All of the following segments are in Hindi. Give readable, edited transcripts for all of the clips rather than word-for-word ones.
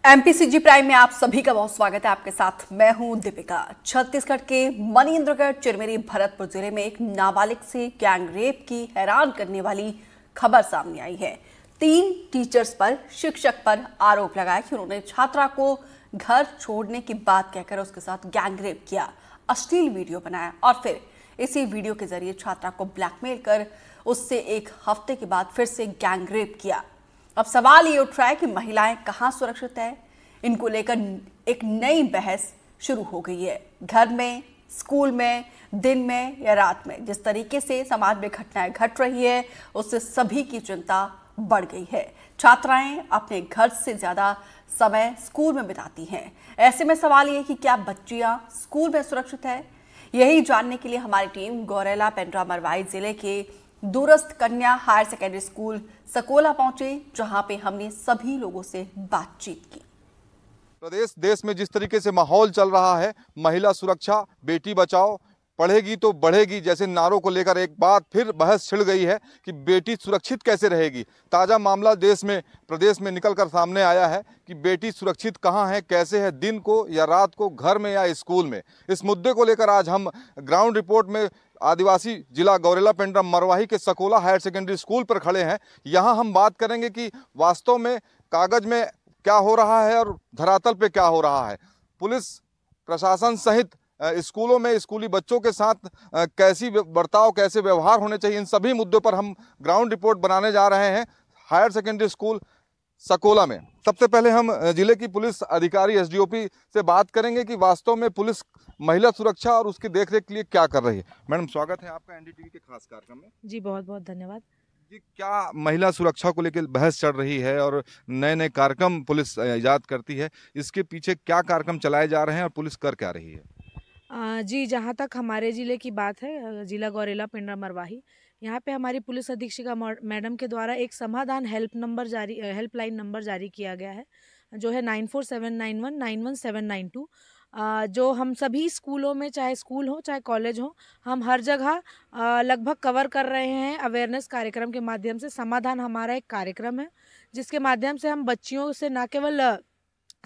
एमपीसीजी प्राइम में आप सभी का बहुत स्वागत है। आपके साथ मैं हूं दीपिका। छत्तीसगढ़ के मनेन्द्रगढ़ चिरमिरी भरतपुर जिले में एक नाबालिग से गैंग रेप की हैरान करने वाली खबर सामने आई है। 3 टीचर्स पर शिक्षक पर आरोप लगाया कि उन्होंने छात्रा को घर छोड़ने की बात कहकर उसके साथ गैंग रेप किया, अश्लील वीडियो बनाया और फिर इसी वीडियो के जरिए छात्रा को ब्लैकमेल कर उससे 1 हफ्ते के बाद फिर से गैंग रेप किया। अब सवाल ये उठ रहा है कि महिलाएं कहां सुरक्षित है। इनको लेकर एक नई बहस शुरू हो गई है। घर में, स्कूल में, दिन में या रात में जिस तरीके से समाज में घटनाएं घट रही है उससे सभी की चिंता बढ़ गई है। छात्राएं अपने घर से ज्यादा समय स्कूल में बिताती हैं। ऐसे में सवाल ये कि क्या बच्चियां स्कूल में सुरक्षित है। यही जानने के लिए हमारी टीम गौरेला पेंड्रा मरवाही जिले के दूरस्थ कन्या हायर सेकेंडरी स्कूल सकोला पहुंचे, जहां पे हमने सभी लोगों से बातचीत की। प्रदेश देश में जिस तरीके से माहौल चल रहा है, महिला सुरक्षा, बेटी बचाओ, पढ़ेगी तो बढ़ेगी जैसे नारों को लेकर एक बात फिर बहस छिड़ गई है कि बेटी सुरक्षित कैसे रहेगी। ताज़ा मामला प्रदेश में निकलकर सामने आया है कि बेटी सुरक्षित कहाँ है, कैसे है, दिन को या रात को, घर में या स्कूल में। इस मुद्दे को लेकर आज हम ग्राउंड रिपोर्ट में आदिवासी जिला गौरेला पेंड्रा मरवाही के सकोला हायर सेकेंडरी स्कूल पर खड़े हैं। यहाँ हम बात करेंगे कि वास्तव में कागज में क्या हो रहा है और धरातल पे क्या हो रहा है। पुलिस प्रशासन सहित स्कूलों में स्कूली बच्चों के साथ कैसी बर्ताव, कैसे व्यवहार होने चाहिए, इन सभी मुद्दों पर हम ग्राउंड रिपोर्ट बनाने जा रहे हैं हायर सेकेंडरी स्कूल सकोला में। सबसे पहले हम जिले की पुलिस अधिकारी एसडीओपी से बात करेंगे कि वास्तव में पुलिस महिला सुरक्षा और उसकी देखरेख के लिए क्या कर रही है। मैडम, स्वागत है आपका एनडीटीवी के खास कार्यक्रम में। जी बहुत बहुत धन्यवाद जी, क्या महिला सुरक्षा को लेकर बहस चल रही है और नए नए कार्यक्रम पुलिस इजाद करती है, इसके पीछे क्या कार्यक्रम चलाए जा रहे हैं और पुलिस कर क्या रही है? जी, जहाँ तक हमारे ज़िले की बात है, ज़िला गौरेला पेंड्रा मरवाही, यहाँ पे हमारी पुलिस अधीक्षिका मैडम के द्वारा एक समाधान हेल्पलाइन नंबर जारी किया गया है, जो है 9479191792। जो हम सभी स्कूलों में, चाहे स्कूल हो चाहे कॉलेज हो, हम हर जगह लगभग कवर कर रहे हैं। अवेयरनेस कार्यक्रम के माध्यम से समाधान हमारा एक कार्यक्रम है, जिसके माध्यम से हम बच्चियों से न केवल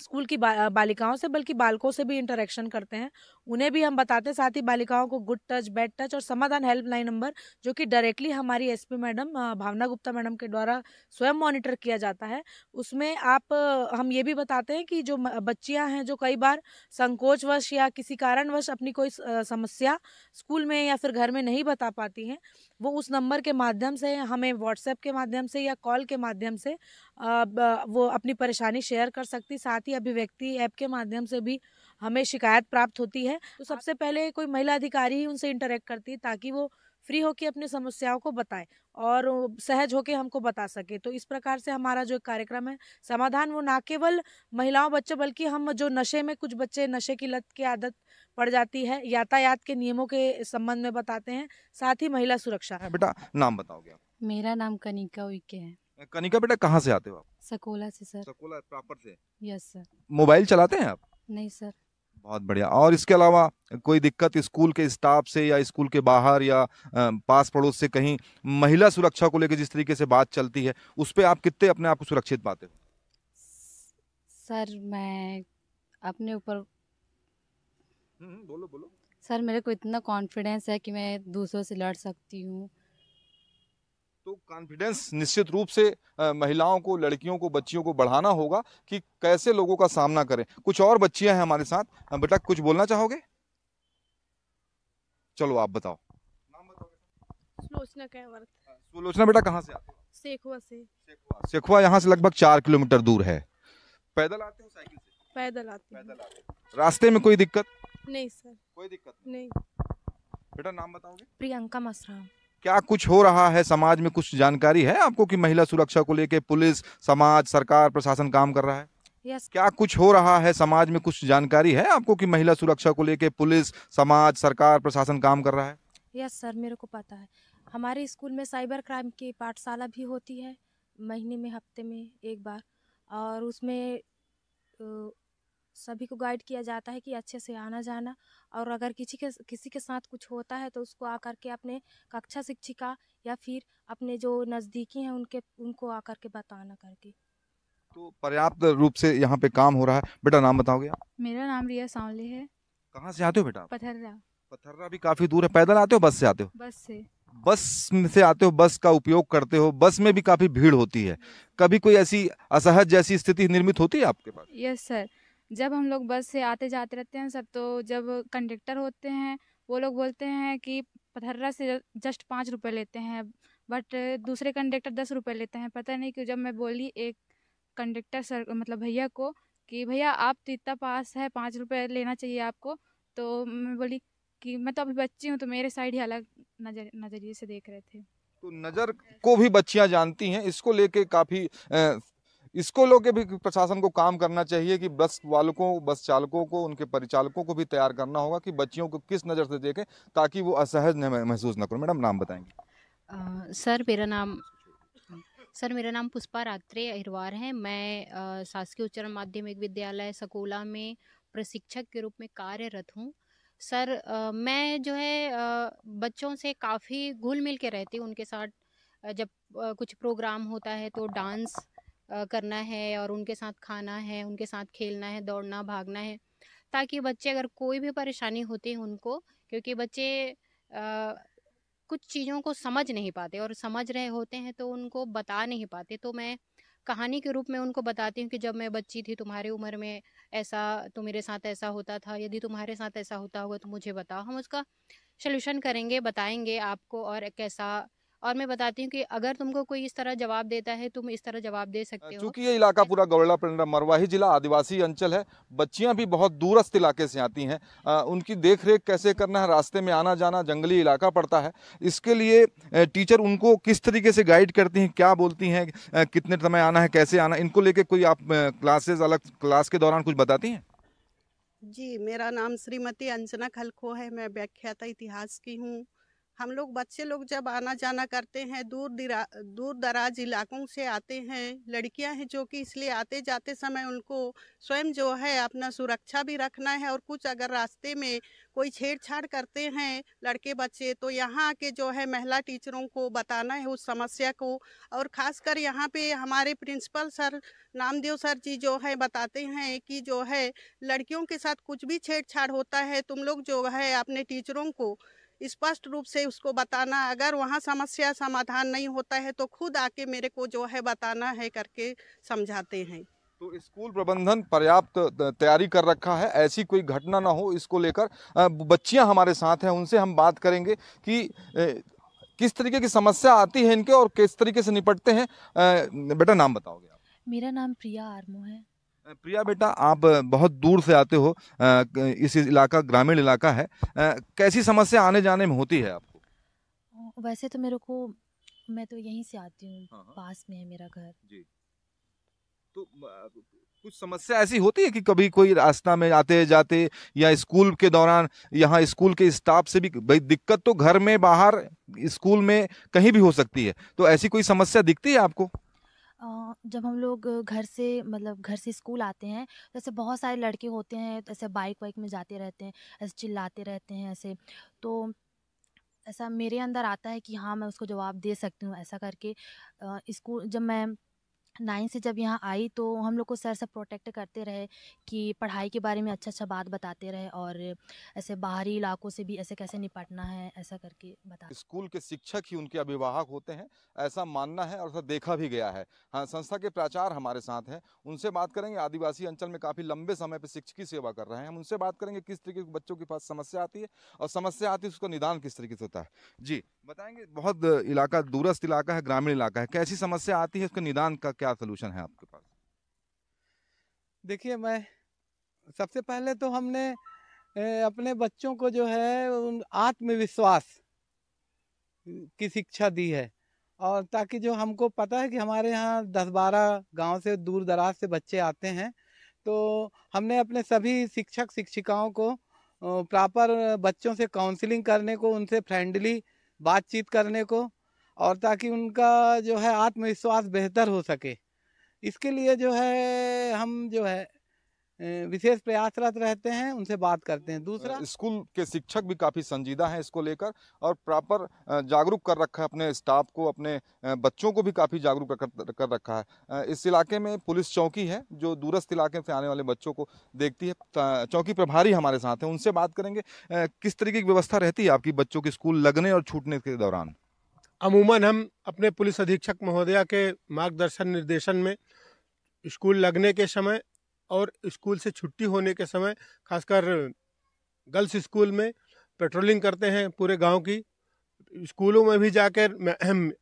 स्कूल की बालिकाओं से बल्कि बालकों से भी इंटरेक्शन करते हैं। उन्हें भी हम बताते हैं, साथ ही बालिकाओं को गुड टच, बैड टच और समाधान हेल्पलाइन नंबर, जो कि डायरेक्टली हमारी एसपी मैडम भावना गुप्ता मैडम के द्वारा स्वयं मॉनिटर किया जाता है। उसमें हम ये भी बताते हैं कि जो बच्चियां हैं, जो कई बार संकोचवश या किसी कारणवश अपनी कोई समस्या स्कूल में या फिर घर में नहीं बता पाती हैं, वो उस नंबर के माध्यम से हमें व्हाट्सएप के माध्यम से या कॉल के माध्यम से वो अपनी परेशानी शेयर कर सकती। साथ ही अभिव्यक्ति ऐप के माध्यम से भी हमें शिकायत प्राप्त होती है। तो सबसे पहले कोई महिला अधिकारी ही उनसे इंटरेक्ट करती है, ताकि वो फ्री होकर अपनी समस्याओं को बताएं और सहज होकर हमको बता सके। तो इस प्रकार से हमारा जो कार्यक्रम है समाधान, वो ना केवल महिलाओं बच्चों बल्कि हम जो नशे में, कुछ बच्चे नशे की लत की आदत पड़ जाती है, यातायात के नियमों के संबंध में बताते हैं, साथ ही महिला सुरक्षा। बेटा, नाम बताओगे आप? मेरा नाम कनिका उइके है। कनिका बेटा, कहाँ से आते हो आप? सकोला से सर। सकोला प्रॉपर से? Yes sir. मोबाइल चलाते हैं आप? नहीं सर। बहुत बढ़िया। और इसके अलावा कोई दिक्कत स्कूल के स्टाफ से या स्कूल के बाहर या पास पड़ोस से कहीं महिला सुरक्षा को लेकर जिस तरीके से बात चलती है, उस पे आप कितने अपने आप को सुरक्षित पाते हो? सर मैं अपने ऊपर बोलो बोलो। सर मेरे को इतना कॉन्फिडेंस है कि मैं दूसरों से लड़ सकती हूँ। तो कॉन्फिडेंस निश्चित रूप से महिलाओं को, लड़कियों को, बच्चियों को बढ़ाना होगा कि कैसे लोगों का सामना करें। कुछ और बच्चियां हैं हमारे साथ। बेटा, कुछ बोलना चाहोगे? चलो आप बताओ, नाम बताओ। सुलोचना कैवर्थ। सुलोचना बेटा, कहाँ से आते हो? सेखुआ से। सेखुआ यहाँ से लगभग 4 किलोमीटर दूर है। पैदल आते हो, साइकिल से? पैदल आते हैं। रास्ते में कोई दिक्कत? नहीं सर। कोई दिक्कत नहीं। बेटा, नाम बताओगे? प्रियंका मसराम। क्या कुछ हो रहा है समाज में, कुछ जानकारी है आपको कि महिला सुरक्षा को लेकर पुलिस, समाज, सरकार, प्रशासन काम कर रहा है? यस। क्या कुछ हो रहा है समाज में, कुछ जानकारी है आपको कि महिला सुरक्षा को लेकर पुलिस, समाज, सरकार, प्रशासन काम कर रहा है? यस सर, मेरे को पता है। हमारे स्कूल में साइबर क्राइम की पाठशाला भी होती है, महीने में, हफ्ते में एक बार, और उसमें सभी को गाइड किया जाता है कि अच्छे से आना जाना, और अगर किसी के साथ कुछ होता है तो उसको आकर के अपने कक्षा शिक्षिका या फिर अपने जो नज़दीकी हैं उनको आकर के बताना करके। तो पर्याप्त रूप से यहाँ पे काम हो रहा है। बेटा नाम बताओगे आप? मेरा नाम रिया सांवले है। कहाँ से आते हो बेटा आप? पथर्रा। पथर्रा भी काफी दूर है। पैदल आते हो बस से आते हो? बस से। बस में से आते हो, बस का उपयोग करते हो। बस में भी काफी भीड़ होती है, कभी कोई ऐसी असहज जैसी स्थिति निर्मित होती है आपके पास? यस सर, जब हम लोग बस से आते जाते रहते हैं सब, तो जब कंडक्टर होते हैं वो लोग बोलते हैं कि पथर्रा से जस्ट 5 रुपये लेते हैं, बट दूसरे कंडक्टर 10 रुपये लेते हैं। पता नहीं क्यों। जब मैं बोली एक कंडक्टर सर मतलब भैया को कि भैया आप तो इतना पास है, 5 रुपये लेना चाहिए आपको, तो मैं बोली कि मैं तो अभी बच्ची हूँ, तो मेरे साइड ही अलग नज़रिए से देख रहे थे। तो नजर को भी बच्चियां जानती हैं, इसको लेके काफी इसको लेके भी प्रशासन को काम करना चाहिए कि बस वालों को, बस चालकों को, उनके परिचालकों को भी तैयार करना होगा कि बच्चियों को किस नज़र से देखें ताकि वो असहज महसूस न करें। मैडम नाम बताएंगे? सर मेरा नाम पुष्पा रात्रे अहिरवार है। मैं शासकीय उच्चतर माध्यमिक विद्यालय सकूला में प्रशिक्षक के रूप में कार्यरत हूँ। सर मैं जो है बच्चों से काफ़ी घुल मिल के रहती हूँ। उनके साथ जब कुछ प्रोग्राम होता है तो डांस करना है, और उनके साथ खाना है, उनके साथ खेलना है, दौड़ना भागना है, ताकि बच्चे अगर कोई भी परेशानी होती है उनको, क्योंकि बच्चे कुछ चीज़ों को समझ नहीं पाते, और समझ रहे होते हैं तो उनको बता नहीं पाते। तो मैं कहानी के रूप में उनको बताती हूँ कि जब मैं बच्ची थी तुम्हारी उम्र में ऐसा, तो मेरे साथ ऐसा होता था, यदि तुम्हारे साथ ऐसा होता होगा तो मुझे बताओ, हम उसका सल्यूशन करेंगे, बताएंगे आपको। और कैसा, और मैं बताती हूँ कि अगर तुमको कोई इस तरह जवाब देता है तुम इस तरह जवाब दे सकते हो। चूंकि ये इलाका पूरा गौड़ा पिंडरा मरवाही जिला आदिवासी अंचल है, बच्चियां भी बहुत दूरस्थ इलाके से आती हैं। उनकी देख रेख कैसे करना है, रास्ते में आना जाना, जंगली इलाका पड़ता है, इसके लिए टीचर उनको किस तरीके से गाइड करती हैं, क्या बोलती हैं, कितने समय आना है, कैसे आना, इनको लेके कोई आप क्लासेस अलग क्लास के दौरान कुछ बताती हैं? जी, मेरा नाम श्रीमती अंजना खलखो है। मैं व्याख्याता इतिहास की हूँ। हम लोग बच्चे लोग जब आना जाना करते हैं, दूर दराज इलाकों से आते हैं, लड़कियां हैं जो कि इसलिए आते जाते समय उनको स्वयं जो है अपना सुरक्षा भी रखना है, और कुछ अगर रास्ते में कोई छेड़छाड़ करते हैं लड़के बच्चे, तो यहाँ के जो है महिला टीचरों को बताना है उस समस्या को। और ख़ासकर यहाँ पे हमारे प्रिंसिपल सर नामदेव सर जी जो है बताते हैं कि जो है लड़कियों के साथ कुछ भी छेड़छाड़ होता है, तुम लोग जो है अपने टीचरों को स्पष्ट रूप से उसको बताना। अगर वहाँ समस्या समाधान नहीं होता है तो खुद आके मेरे को जो है बताना है करके समझाते हैं। तो स्कूल प्रबंधन पर्याप्त तैयारी कर रखा है, ऐसी कोई घटना ना हो इसको लेकर। बच्चियां हमारे साथ हैं, उनसे हम बात करेंगे कि किस तरीके की समस्या आती है इनके और किस तरीके से निपटते हैं। बेटा नाम बताओगे आप? मेरा नाम प्रिया आर्मो है। प्रिया बेटा, आप बहुत दूर से आते हो, इस इलाका ग्रामीण इलाका है, कैसी समस्या आने जाने में होती है आपको? वैसे तो मैं तो यहीं से आती हूँ, पास में है मेरा घर जी। तो कुछ समस्या ऐसी होती है कि कभी कोई रास्ता में आते जाते या स्कूल के दौरान यहाँ स्कूल के स्टाफ से भी, भाई दिक्कत तो घर में, बाहर, स्कूल में, कहीं भी हो सकती है, तो ऐसी कोई समस्या दिखती है आपको? जब हम लोग घर से स्कूल आते हैं, जैसे बहुत सारे लड़के होते हैं, ऐसे बाइक वाइक में जाते रहते हैं, ऐसे चिल्लाते रहते हैं ऐसे, तो ऐसा मेरे अंदर आता है कि हाँ मैं उसको जवाब दे सकती हूँ ऐसा करके। स्कूल जब मैं 9 से जब यहाँ आई तो हम लोग को सर सब प्रोटेक्ट करते रहे कि पढ़ाई के बारे में अच्छा बात बताते रहे, और ऐसे बाहरी इलाकों से भी ऐसे कैसे निपटना है ऐसा करके बता। स्कूल के शिक्षक ही उनके अभिभावक होते हैं, ऐसा मानना है और ऐसा देखा भी गया है। हाँ, संस्था के प्राचार्य हमारे साथ हैं, उनसे बात करेंगे। आदिवासी अंचल में काफ़ी लंबे समय पर शिक्षकी सेवा कर रहे हैं, हम उनसे बात करेंगे किस तरीके के बच्चों के पास समस्या आती है और समस्या आती है उसका निदान किस तरीके से होता है। जी बताएंगे। बहुत इलाका दूरस्थ इलाका है, ग्रामीण इलाका है, कैसी समस्या आती है, उसका निदान का क्या सोल्यूशन है आपके पास? देखिए, मैं सबसे पहले तो हमने अपने बच्चों को जो है उन आत्मविश्वास की शिक्षा दी है, और ताकि जो हमको पता है कि हमारे यहाँ 10-12 गांव से दूर दराज से बच्चे आते हैं, तो हमने अपने सभी शिक्षक शिक्षिकाओं को प्रॉपर बच्चों से काउंसलिंग करने को, उनसे फ्रेंडली बातचीत करने को, और ताकि उनका जो है आत्मविश्वास बेहतर हो सके, इसके लिए जो है हम जो है विशेष प्रयासरत रहते हैं, उनसे बात करते हैं। दूसरा, स्कूल के शिक्षक भी काफी संजीदा हैं इसको लेकर और प्रॉपर जागरूक कर रखा है अपने स्टाफ को, अपने बच्चों को भी काफी जागरूक कर रखा है। इस इलाके में पुलिस चौकी है जो दूरस्थ इलाके से आने वाले बच्चों को देखती है। चौकी प्रभारी हमारे साथ हैं, उनसे बात करेंगे। किस तरीके की व्यवस्था रहती है आपकी बच्चों के स्कूल लगने और छूटने के दौरान? अमूमन हम अपने पुलिस अधीक्षक महोदया के मार्गदर्शन निर्देशन में स्कूल लगने के समय और स्कूल से छुट्टी होने के समय खासकर गर्ल्स स्कूल में पेट्रोलिंग करते हैं। पूरे गांव की स्कूलों में भी जाकर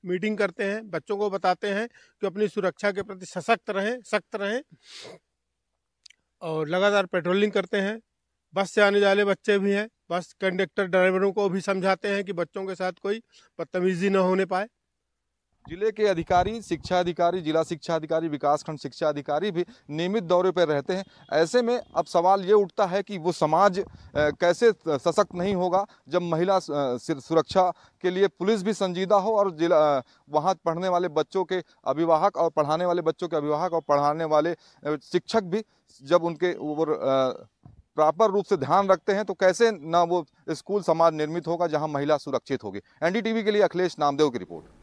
मीटिंग करते हैं, बच्चों को बताते हैं कि अपनी सुरक्षा के प्रति सशक्त रहें, सख्त रहें और लगातार पेट्रोलिंग करते हैं। बस से आने वाले बच्चे भी हैं, बस कंडक्टर ड्राइवरों को भी समझाते हैं कि बच्चों के साथ कोई बदतमीजी न होने पाए। जिले के अधिकारी, शिक्षा अधिकारी, जिला शिक्षा अधिकारी, विकासखंड शिक्षा अधिकारी भी नियमित दौरे पर रहते हैं। ऐसे में अब सवाल ये उठता है कि वो समाज कैसे सशक्त नहीं होगा जब महिला सुरक्षा के लिए पुलिस भी संजीदा हो और जिला वहाँ पढ़ने वाले बच्चों के अभिभावक और पढ़ाने वाले बच्चों के अभिभावक और पढ़ाने वाले शिक्षक भी जब उनके प्रॉपर रूप से ध्यान रखते हैं तो कैसे ना वो स्कूल समाज निर्मित होगा जहां महिला सुरक्षित होगी। एनडीटीवी के लिए अखिलेश नामदेव की रिपोर्ट।